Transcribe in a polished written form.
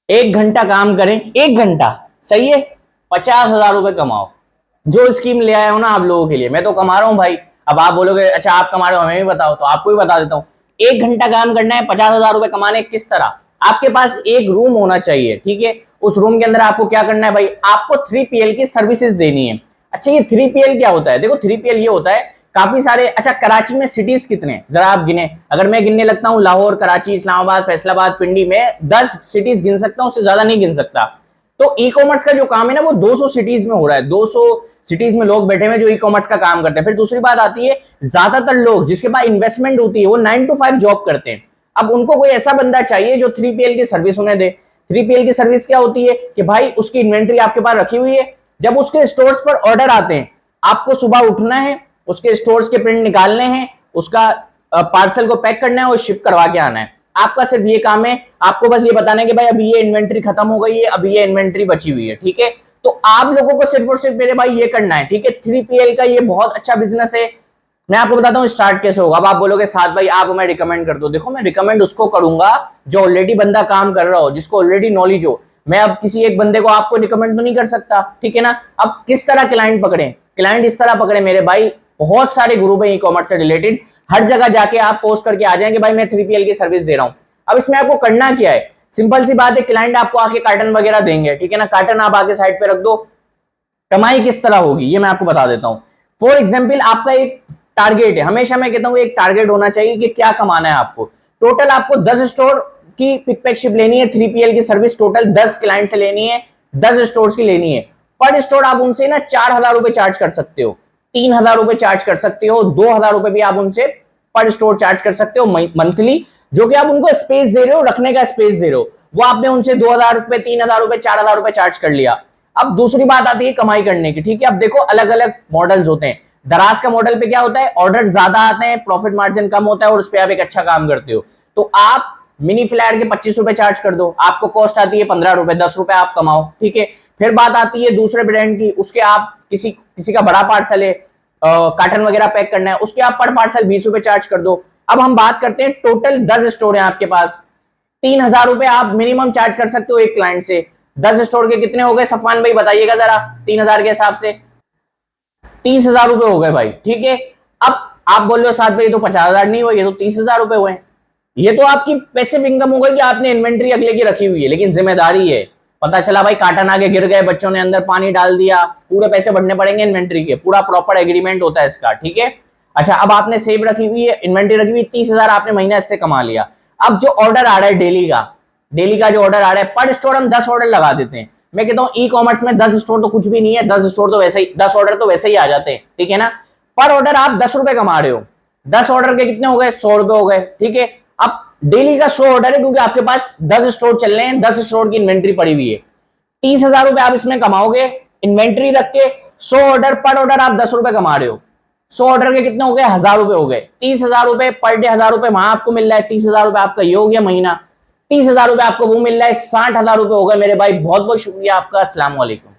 एक घंटा काम करें, एक घंटा, सही है, 50,000 रुपए कमाओ। जो स्कीम ले आया हो ना आप लोगों के लिए, मैं तो कमा रहा हूं भाई। अब आप बोलोगे अच्छा आप कमा रहे हो हमें भी बताओ, तो आपको भी बता देता हूँ। एक घंटा काम करना है, 50,000 रुपए कमाने, किस तरह? आपके पास एक रूम होना चाहिए, ठीक है। उस रूम के अंदर आपको क्या करना है भाई, आपको 3PL की सर्विसेज देनी है। अच्छा ये 3PL क्या होता है? देखो 3PL ये होता है, काफी सारे, अच्छा कराची में सिटीज कितने हैं जरा आप गिने। अगर मैं गिनने लगता हूं, लाहौर, कराची, इस्लामाबाद, फैसलाबाद, पिंडी में 10 सिटीज गिन सकता हूं, उससे ज्यादा नहीं गिन सकता। तो ई कॉमर्स का जो काम है ना वो 200 सिटीज में हो रहा है। 200 सिटीज में लोग बैठे हुए जो ई कॉमर्स का काम करते हैं। फिर दूसरी बात आती है, ज्यादातर लोग जिसके पास इन्वेस्टमेंट होती है वो 9 to 5 जॉब करते हैं। अब उनको कोई ऐसा बंदा चाहिए जो 3PL की सर्विस उन्हें दे। 3PL की सर्विस क्या होती है कि भाई उसकी इन्वेंट्री आपके पास रखी हुई है, जब उसके स्टोर्स पर ऑर्डर आते हैं, आपको सुबह उठना है, उसके स्टोर्स के प्रिंट निकालने हैं, उसका पार्सल को पैक करना है और शिप करवा के आना है। आपका सिर्फ ये काम है, आपको बस ये बताना है कि भाई अभी ये इन्वेंट्री खत्म हो गई है, अभी ये इन्वेंट्री बची हुई है, ठीक है। तो आप लोगों को सिर्फ और सिर्फ मेरे भाई ये करना है, ठीक है। 3PL का ये बहुत अच्छा बिजनेस है। मैं आपको बताता हूँ स्टार्ट कैसे होगा। अब आप बोलोगे साथ भाई आप हमें रिकमेंड कर दो। देखो मैं रिकमेंड उसको करूंगा जो ऑलरेडी बंदा काम कर रहा हो, जिसको ऑलरेडी नॉलेज हो। मैं अब किसी एक बंदे को आपको रिकमेंड तो नहीं कर सकता, ठीक है ना। अब किस तरह क्लाइंट पकड़े? क्लाइंट इस तरह पकड़े मेरे भाई, बहुत सारे ग्रुप है ई कॉमर्स से रिलेटेड, हर जगह जाके आप पोस्ट करके आ जाएंगे भाई मैं 3PL की सर्विस दे रहा हूं। अब इसमें आपको करना क्या है, सिंपल सी बात है, क्लाइंट आपको आके कार्टन वगैरह देंगे, ठीक है ना। कार्टन आप आके साइड पे रख दो। कमाई किस तरह होगी ये मैं आपको बता देता हूं। फॉर एग्जाम्पल आपका एक टारगेट है, हमेशा मैं कहता हूं एक टारगेट होना चाहिए कि क्या कमाना है आपको। टोटल आपको 10 स्टोर की पिक पैकशिप लेनी है, 3PL की सर्विस टोटल 10 क्लाइंट से लेनी है, 10 स्टोर की लेनी है। पर स्टोर आप उनसे ना 4,000 रुपए चार्ज कर सकते हो, 3,000 रुपए चार्ज कर सकते हो, 2,000 रुपए भी आप उनसे पर स्टोर चार्ज कर सकते हो मंथली। जो कि आप उनको स्पेस दे रहे हो, रखने का स्पेस दे रहे हो, वो आपने उनसे 2,000 रुपए, 3,000 रुपए, 4,000 रुपए चार्ज कर लिया। अब दूसरी बात आती है कमाई करने की, ठीक है। अब देखो अलग अलग मॉडल्स होते हैं। दराज का मॉडल पे क्या होता है, ऑर्डर ज्यादा आते हैं, प्रॉफिट मार्जिन कम होता है और उस पर आप एक अच्छा काम करते हो। तो आप मिनी फ्लैट के 25 रुपए चार्ज कर दो, आपको कॉस्ट आती है 15 रुपए, 10 रुपए आप कमाओ, ठीक है। फिर बात आती है दूसरे ब्रांड की, उसके आप किसी किसी का बड़ा पार्सल है, कार्टन वगैरह पैक करना है, उसके आप पर पार्सल 20 रुपए चार्ज कर दो। अब हम बात करते हैं टोटल 10 स्टोर है आपके पास, 3,000 रुपए आप मिनिमम चार्ज कर सकते हो एक क्लाइंट से। 10 स्टोर के कितने हो गए सफान भाई बताइएगा जरा, 3,000 के हिसाब से 30,000 रुपए हो गए भाई, ठीक है। अब आप बोल रहे हो साथ भाई तो 50,000 नहीं हुए, ये तो 30,000 रुपए हुए। ये तो आपकी पैसिव इनकम हो गई कि आपने इन्वेंट्री अगले की रखी हुई है, लेकिन जिम्मेदारी है। पता चला भाई कार्टन आगे गिर गए, बच्चों ने अंदर पानी डाल दिया, पूरे पैसे भरने पड़ेंगे इन्वेंट्री के, पूरा प्रॉपर एग्रीमेंट होता है इसका, ठीक है। अच्छा अब आपने सेव रखी हुई है, इन्वेंट्री रखी हुई, 30,000 आपने महीना इससे कमा लिया। अब जो ऑर्डर आ रहा है डेली का, डेली का जो ऑर्डर आ रहा है, पर स्टोर हम 10 ऑर्डर लगा देते हैं। मैं कहता हूं ई कॉमर्स में 10 स्टोर तो कुछ भी नहीं है, 10 स्टोर तो वैसे ही, 10 ऑर्डर तो वैसे ही आ जाते हैं, ठीक है ना। पर ऑर्डर आप 10 रुपए कमा रहे हो, 10 ऑर्डर के कितने हो गए, 100 रुपए हो गए, ठीक है। अब डेली का 100 ऑर्डर है क्योंकि आपके पास 10 स्टोर चल रहे हैं, 10 स्टोर की इन्वेंट्री पड़ी हुई है, 30,000 रुपए आप इसमें कमाओगे इन्वेंट्री रख के। 100 ऑर्डर, पर ऑर्डर आप 10 रुपए कमा रहे हो, 100 ऑर्डर के कितने हो गए, 1,000 रुपए हो गए। 30,000 रुपए पर डे, 1,000 रुपए वहां आपको मिल रहा है, 30,000 रुपए आपका ये हो गया महीना, 30,000 रुपए आपको वो मिल रहा है, 60,000 रुपए हो गए मेरे भाई। बहुत बहुत शुक्रिया आपका, अस्सलाम वालेकुम।